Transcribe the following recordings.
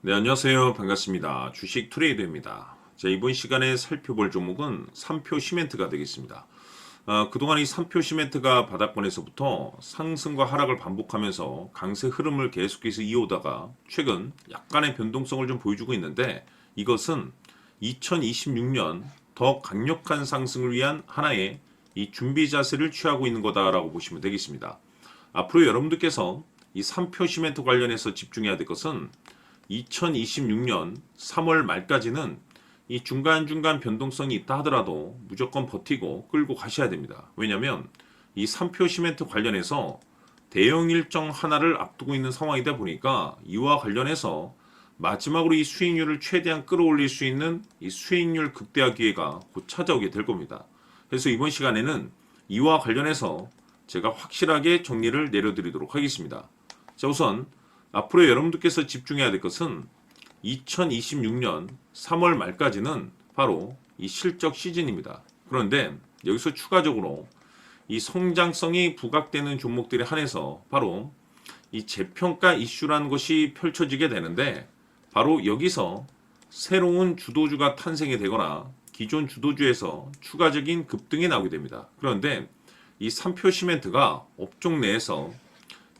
네, 안녕하세요. 반갑습니다. 주식 트레이더입니다. 자, 이번 시간에 살펴볼 종목은 삼표 시멘트가 되겠습니다. 그동안 이 삼표 시멘트가 바닥권에서부터 상승과 하락을 반복하면서 강세 흐름을 계속해서 이어오다가 최근 약간의 변동성을 좀 보여주고 있는데, 이것은 2026년 더 강력한 상승을 위한 하나의 이 준비 자세를 취하고 있는 거다라고 보시면 되겠습니다. 앞으로 여러분들께서 이 삼표 시멘트 관련해서 집중해야 될 것은 2026년 3월 말까지는 이 중간중간 변동성이 있다 하더라도 무조건 버티고 끌고 가셔야 됩니다. 왜냐하면 이 3표 시멘트 관련해서 대형 일정 하나를 앞두고 있는 상황이다 보니까 이와 관련해서 마지막으로 이 수익률을 최대한 끌어올릴 수 있는 이 수익률 극대화 기회가 곧 찾아오게 될 겁니다. 그래서 이번 시간에는 이와 관련해서 제가 확실하게 정리를 내려드리도록 하겠습니다. 자, 우선 앞으로 여러분들께서 집중해야 될 것은 2026년 3월 말까지는 바로 이 실적 시즌입니다. 그런데 여기서 추가적으로 이 성장성이 부각되는 종목들에 한해서 바로 이 재평가 이슈라는 것이 펼쳐지게 되는데, 바로 여기서 새로운 주도주가 탄생이 되거나 기존 주도주에서 추가적인 급등이 나오게 됩니다. 그런데 이 삼표 시멘트가 업종 내에서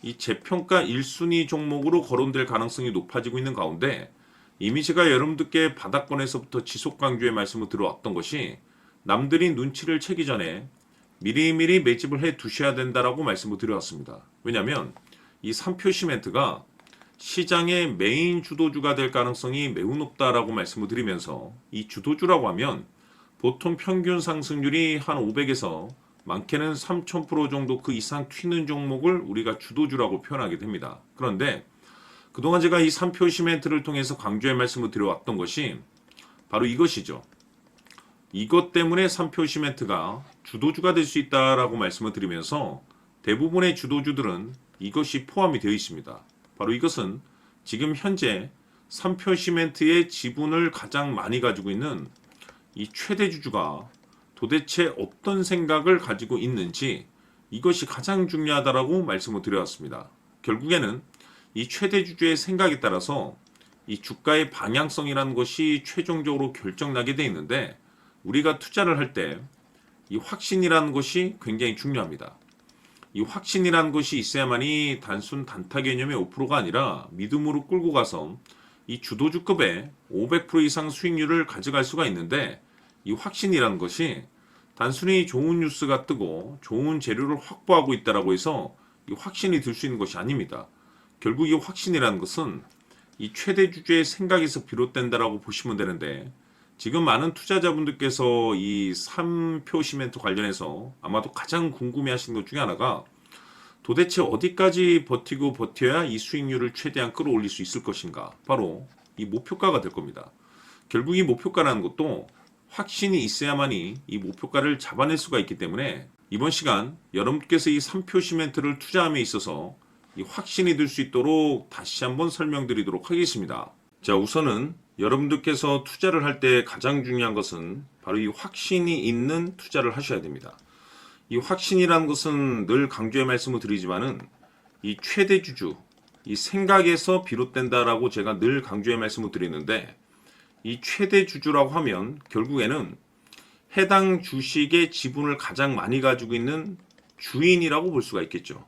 이 재평가 1순위 종목으로 거론될 가능성이 높아지고 있는 가운데, 이미 제가 여러분들께 바닥권에서부터 지속 강조의 말씀을 들어왔던 것이 남들이 눈치를 채기 전에 미리미리 매집을 해 두셔야 된다라고 말씀을 드려왔습니다. 왜냐하면 이 삼표 시멘트가 시장의 메인 주도주가 될 가능성이 매우 높다라고 말씀을 드리면서, 이 주도주라고 하면 보통 평균 상승률이 한 500에서 많게는 3000% 정도 그 이상 튀는 종목을 우리가 주도주라고 표현하게 됩니다. 그런데 그동안 제가 이 3표 시멘트를 통해서 강조의 말씀을 드려왔던 것이 바로 이것이죠. 이것 때문에 3표 시멘트가 주도주가 될 수 있다라고 말씀을 드리면서 대부분의 주도주들은 이것이 포함이 되어 있습니다. 바로 이것은 지금 현재 3표 시멘트의 지분을 가장 많이 가지고 있는 이 최대 주주가 도대체 어떤 생각을 가지고 있는지, 이것이 가장 중요하다라고 말씀을 드려왔습니다. 결국에는 이 최대 주주의 생각에 따라서 이 주가의 방향성이라는 것이 최종적으로 결정나게 돼 있는데, 우리가 투자를 할 때 이 확신이라는 것이 굉장히 중요합니다. 이 확신이라는 것이 있어야만이 단순 단타 개념의 5%가 아니라 믿음으로 끌고 가서 이 주도주급의 500% 이상 수익률을 가져갈 수가 있는데, 이 확신이라는 것이 단순히 좋은 뉴스가 뜨고 좋은 재료를 확보하고 있다라고 해서 이 확신이 들 수 있는 것이 아닙니다. 결국 이 확신이라는 것은 이 최대 주주의 생각에서 비롯된다라고 보시면 되는데, 지금 많은 투자자분들께서 이 3표 시멘트 관련해서 아마도 가장 궁금해 하시는 것 중에 하나가, 도대체 어디까지 버티고 버텨야 이 수익률을 최대한 끌어올릴 수 있을 것인가, 바로 이 목표가가 될 겁니다. 결국 이 목표가라는 것도 확신이 있어야만이 이 목표가를 잡아낼 수가 있기 때문에, 이번 시간 여러분께서 이 3표 시멘트를 투자함에 있어서 이 확신이 들 수 있도록 다시 한번 설명드리도록 하겠습니다. 자, 우선은 여러분들께서 투자를 할 때 가장 중요한 것은 바로 이 확신이 있는 투자를 하셔야 됩니다. 이 확신이라는 것은 늘 강조의 말씀을 드리지만은 이 최대 주주, 이 생각에서 비롯된다라고 제가 늘 강조의 말씀을 드리는데, 이 최대 주주라고 하면 결국에는 해당 주식의 지분을 가장 많이 가지고 있는 주인이라고 볼 수가 있겠죠.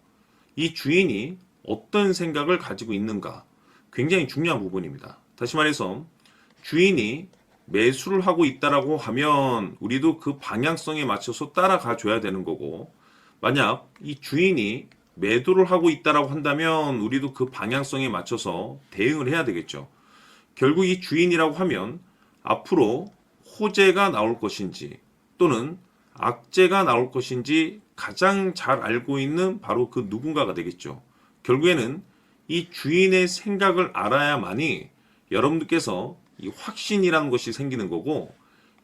이 주인이 어떤 생각을 가지고 있는가, 굉장히 중요한 부분입니다. 다시 말해서 주인이 매수를 하고 있다라고 하면 우리도 그 방향성에 맞춰서 따라가 줘야 되는 거고, 만약 이 주인이 매도를 하고 있다라고 한다면 우리도 그 방향성에 맞춰서 대응을 해야 되겠죠. 결국 이 주인이라고 하면 앞으로 호재가 나올 것인지 또는 악재가 나올 것인지 가장 잘 알고 있는 바로 그 누군가가 되겠죠. 결국에는 이 주인의 생각을 알아야만이 여러분들께서 이 확신이라는 것이 생기는 거고,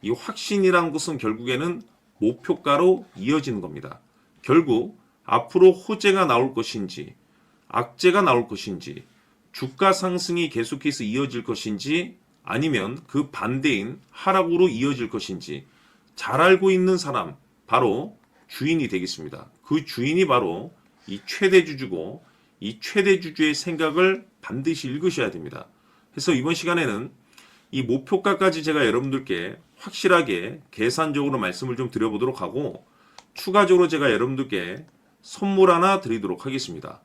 이 확신이라는 것은 결국에는 목표가로 이어지는 겁니다. 결국 앞으로 호재가 나올 것인지 악재가 나올 것인지, 주가 상승이 계속해서 이어질 것인지 아니면 그 반대인 하락으로 이어질 것인지 잘 알고 있는 사람, 바로 주인이 되겠습니다. 그 주인이 바로 이 최대 주주고, 이 최대 주주의 생각을 반드시 읽으셔야 됩니다. 그래서 이번 시간에는 이 목표가까지 제가 여러분들께 확실하게 계산적으로 말씀을 좀 드려보도록 하고, 추가적으로 제가 여러분들께 선물 하나 드리도록 하겠습니다.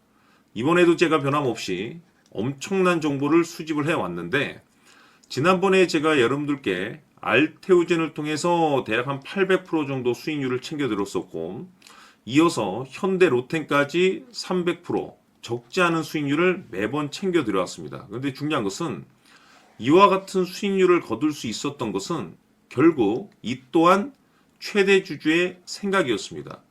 이번에도 제가 변함없이 엄청난 정보를 수집을 해왔는데, 지난번에 제가 여러분들께 알테오젠을 통해서 대략 한 800% 정도 수익률을 챙겨드렸었고, 이어서 현대 로템까지 300% 적지 않은 수익률을 매번 챙겨드려왔습니다. 그런데 중요한 것은 이와 같은 수익률을 거둘 수 있었던 것은 결국 이 또한 최대 주주의 생각이었습니다.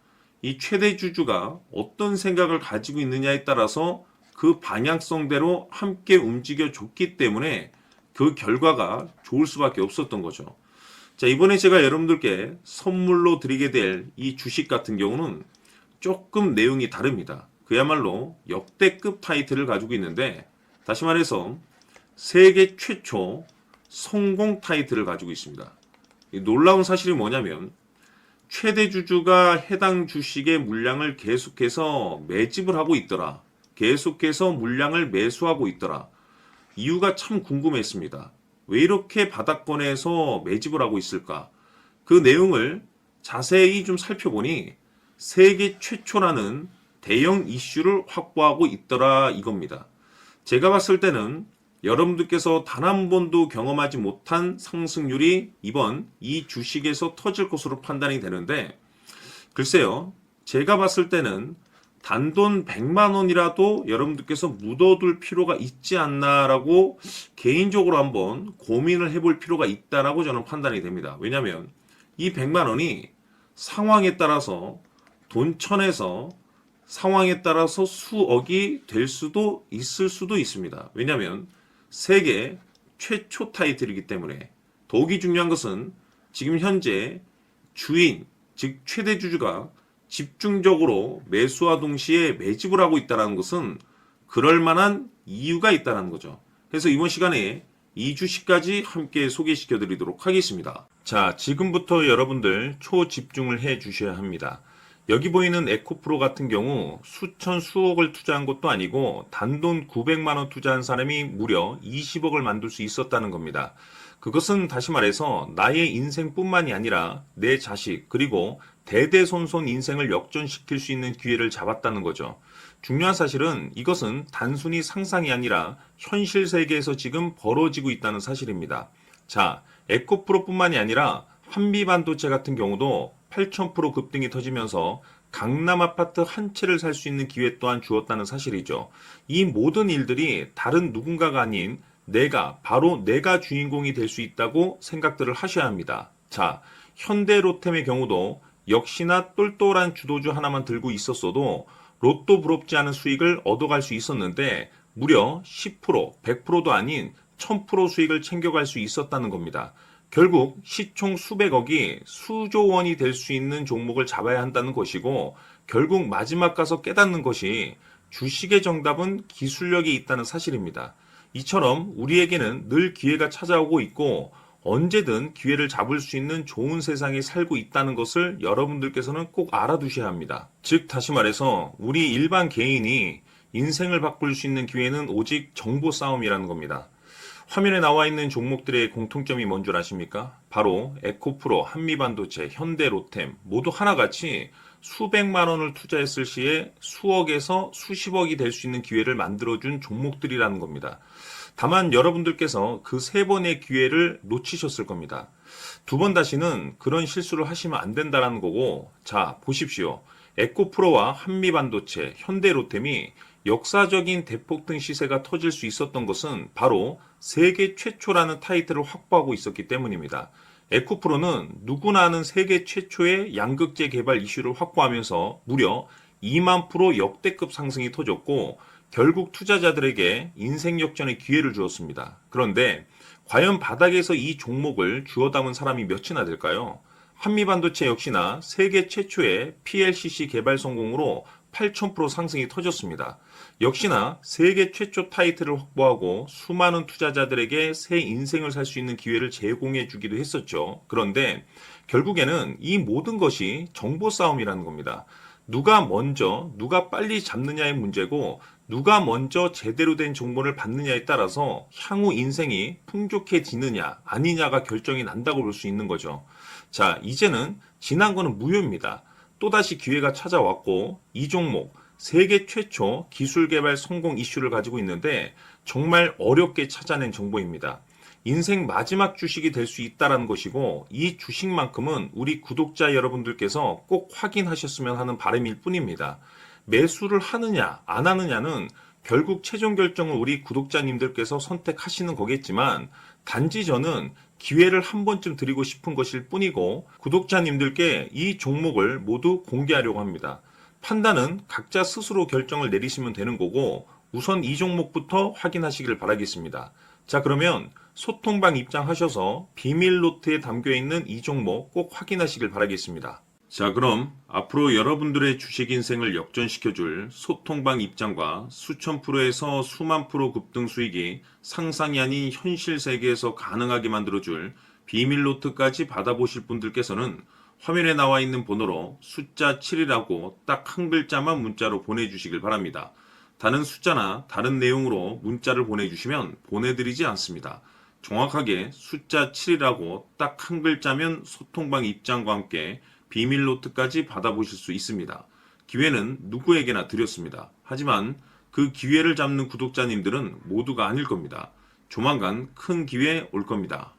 이 최대 주주가 어떤 생각을 가지고 있느냐에 따라서 그 방향성대로 함께 움직여 줬기 때문에 그 결과가 좋을 수밖에 없었던 거죠. 자, 이번에 제가 여러분들께 선물로 드리게 될 이 주식 같은 경우는 조금 내용이 다릅니다. 그야말로 역대급 타이틀을 가지고 있는데, 다시 말해서 세계 최초 성공 타이틀을 가지고 있습니다. 이 놀라운 사실이 뭐냐면, 최대 주주가 해당 주식의 물량을 계속해서 매집을 하고 있더라. 계속해서 물량을 매수하고 있더라. 이유가 참 궁금했습니다. 왜 이렇게 바닥권에서 매집을 하고 있을까? 그 내용을 자세히 좀 살펴보니 세계 최초라는 대형 이슈를 확보하고 있더라 이겁니다. 제가 봤을 때는 여러분들께서 단 한 번도 경험하지 못한 상승률이 이번 이 주식에서 터질 것으로 판단이 되는데, 글쎄요, 제가 봤을 때는 단돈 100만 원이라도 여러분들께서 묻어둘 필요가 있지 않나라고 개인적으로 한번 고민을 해볼 필요가 있다라고 저는 판단이 됩니다. 왜냐하면 이 100만 원이 상황에 따라서 돈천에서 상황에 따라서 수억이 될 수도 있을 수도 있습니다. 왜냐하면 세계 최초 타이틀이기 때문에. 더욱이 중요한 것은 지금 현재 주인, 즉 최대 주주가 집중적으로 매수와 동시에 매집을 하고 있다는 것은 그럴 만한 이유가 있다는 거죠. 그래서 이번 시간에 이 주식까지 함께 소개시켜 드리도록 하겠습니다. 자, 지금부터 여러분들 초집중을 해 주셔야 합니다. 여기 보이는 에코프로 같은 경우 수천 수억을 투자한 것도 아니고 단돈 900만 원 투자한 사람이 무려 20억을 만들 수 있었다는 겁니다. 그것은 다시 말해서 나의 인생뿐만이 아니라 내 자식 그리고 대대손손 인생을 역전시킬 수 있는 기회를 잡았다는 거죠. 중요한 사실은 이것은 단순히 상상이 아니라 현실 세계에서 지금 벌어지고 있다는 사실입니다. 자, 에코프로뿐만이 아니라 한미반도체 같은 경우도 8,000% 급등이 터지면서 강남 아파트 한 채를 살 수 있는 기회 또한 주었다는 사실이죠. 이 모든 일들이 다른 누군가가 아닌 바로 내가 주인공이 될 수 있다고 생각들을 하셔야 합니다. 자, 현대로템의 경우도 역시나 똘똘한 주도주 하나만 들고 있었어도 로또 부럽지 않은 수익을 얻어갈 수 있었는데 무려 10%, 100%도 아닌 1000% 수익을 챙겨갈 수 있었다는 겁니다. 결국 시총 수백억이 수조 원이 될 수 있는 종목을 잡아야 한다는 것이고, 결국 마지막 가서 깨닫는 것이 주식의 정답은 기술력이 있다는 사실입니다. 이처럼 우리에게는 늘 기회가 찾아오고 있고 언제든 기회를 잡을 수 있는 좋은 세상에 살고 있다는 것을 여러분들께서는 꼭 알아두셔야 합니다. 즉 다시 말해서 우리 일반 개인이 인생을 바꿀 수 있는 기회는 오직 정보 싸움이라는 겁니다. 화면에 나와 있는 종목들의 공통점이 뭔 줄 아십니까? 바로 에코프로, 한미반도체, 현대로템 모두 하나같이 수백만 원을 투자했을 시에 수억에서 수십억이 될 수 있는 기회를 만들어준 종목들이라는 겁니다. 다만 여러분들께서 그 세 번의 기회를 놓치셨을 겁니다. 두 번 다시는 그런 실수를 하시면 안 된다는 거고, 자 보십시오. 에코프로와 한미반도체, 현대로템이 역사적인 대폭등 시세가 터질 수 있었던 것은 바로 세계 최초라는 타이틀을 확보하고 있었기 때문입니다. 에코프로는 누구나 아는 세계 최초의 양극재 개발 이슈를 확보하면서 무려 2만 프로 역대급 상승이 터졌고 결국 투자자들에게 인생 역전의 기회를 주었습니다. 그런데 과연 바닥에서 이 종목을 주워 담은 사람이 몇이나 될까요? 한미반도체 역시나 세계 최초의 PLCC 개발 성공으로 8,000% 상승이 터졌습니다. 역시나 세계 최초 타이틀을 확보하고 수많은 투자자들에게 새 인생을 살 수 있는 기회를 제공해 주기도 했었죠. 그런데 결국에는 이 모든 것이 정보 싸움이라는 겁니다. 누가 먼저, 누가 빨리 잡느냐의 문제고 누가 먼저 제대로 된 정보를 받느냐에 따라서 향후 인생이 풍족해지느냐 아니냐가 결정이 난다고 볼 수 있는 거죠. 자, 이제는 지난 거는 무효입니다. 또다시 기회가 찾아왔고 이 종목 세계 최초 기술 개발 성공 이슈를 가지고 있는데 정말 어렵게 찾아낸 정보입니다. 인생 마지막 주식이 될 수 있다는 것이고 이 주식만큼은 우리 구독자 여러분들께서 꼭 확인하셨으면 하는 바람일 뿐입니다. 매수를 하느냐 안 하느냐는 결국 최종 결정을 우리 구독자님들께서 선택하시는 거겠지만 단지 저는 기회를 한 번쯤 드리고 싶은 것일 뿐이고 구독자님들께 이 종목을 모두 공개하려고 합니다. 판단은 각자 스스로 결정을 내리시면 되는 거고 우선 이 종목부터 확인하시길 바라겠습니다. 자, 그러면 소통방 입장하셔서 비밀 노트에 담겨 있는 이 종목 꼭 확인하시길 바라겠습니다. 자, 그럼 앞으로 여러분들의 주식 인생을 역전시켜줄 소통방 입장과 수천 프로에서 수만 프로 급등 수익이 상상이 아닌 현실 세계에서 가능하게 만들어줄 비밀 노트까지 받아보실 분들께서는 화면에 나와 있는 번호로 숫자 7이라고 딱 한 글자만 문자로 보내주시길 바랍니다. 다른 숫자나 다른 내용으로 문자를 보내주시면 보내드리지 않습니다. 정확하게 숫자 7이라고 딱 한 글자면 소통방 입장과 함께 비밀 노트까지 받아보실 수 있습니다. 기회는 누구에게나 드렸습니다. 하지만 그 기회를 잡는 구독자님들은 모두가 아닐 겁니다. 조만간 큰 기회 올 겁니다.